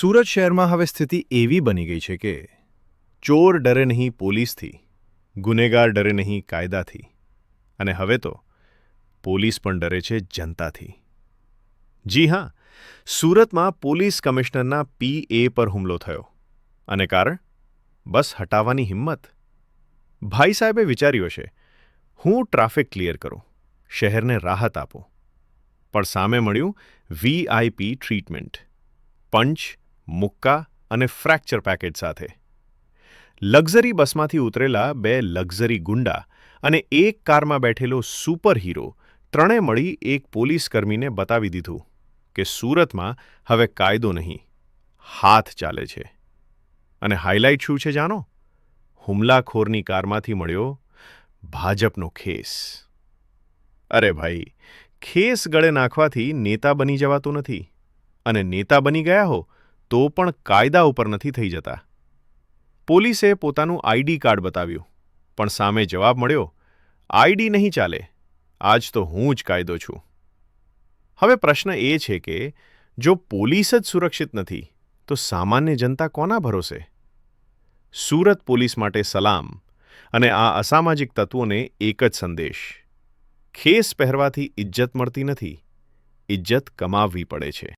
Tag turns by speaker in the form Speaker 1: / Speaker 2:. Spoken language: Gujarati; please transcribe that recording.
Speaker 1: સુરત શહેરમાં હવે સ્થિતિ એવી બની ગઈ છે કે ચોર ડરે નહીં પોલીસથી, ગુનેગાર ડરે નહીં કાયદાથી, અને હવે તો પોલીસ પણ ડરે છે જનતાથી. જી હા, સુરતમાં પોલીસ કમિશનરના પીએ પર હુમલો થયો. અને કારણ? બસ હટાવવાની હિંમત. ભાઈ સાહેબે વિચાર્યું હશે, હું ટ્રાફિક ક્લિયર કરું, શહેરને રાહત આપું. પણ સામે મળ્યું વીઆઈપી ટ્રીટમેન્ટ, પંચ, મુક્કા અને ફ્રેક્ચર પેકેટ સાથે. લક્ઝરી બસમાંથી ઉતરેલા બે લક્ઝરી ગુંડા અને એક કારમાં બેઠેલો સુપર હીરો ત્રણે મળી એક પોલીસકર્મીને બતાવી દીધું કે સુરતમાં હવે કાયદો નહીં, હાથ ચાલે છે. અને હાઇલાઇટ શું છે જાણો? હુમલાખોરની કારમાંથી મળ્યો ભાજપનો ખેસ. અરે ભાઈ, ખેસ ગળે નાખવાથી નેતા બની જવાતું નથી, અને નેતા બની ગયા હો તો પણ કાયદા ઉપર નથી થઈ જતા. પોલીસે પોતાનું આઈડી કાર્ડ બતાવ્યું, પણ સામે જવાબ મળ્યો, આઈડી નહીં ચાલે, આજ તો હું જ કાયદો છું. હવે પ્રશ્ન એ છે કે જો પોલીસ જ સુરક્ષિત નથી તો સામાન્ય જનતા કોના ભરોસે? સુરત પોલીસ માટે સલામ, અને આ અસામાજિક તત્વોને એક જ સંદેશ: ખેસ પહેરવાથી ઇજ્જત મળતી નથી, ઇજ્જત કમાવવી પડે છે.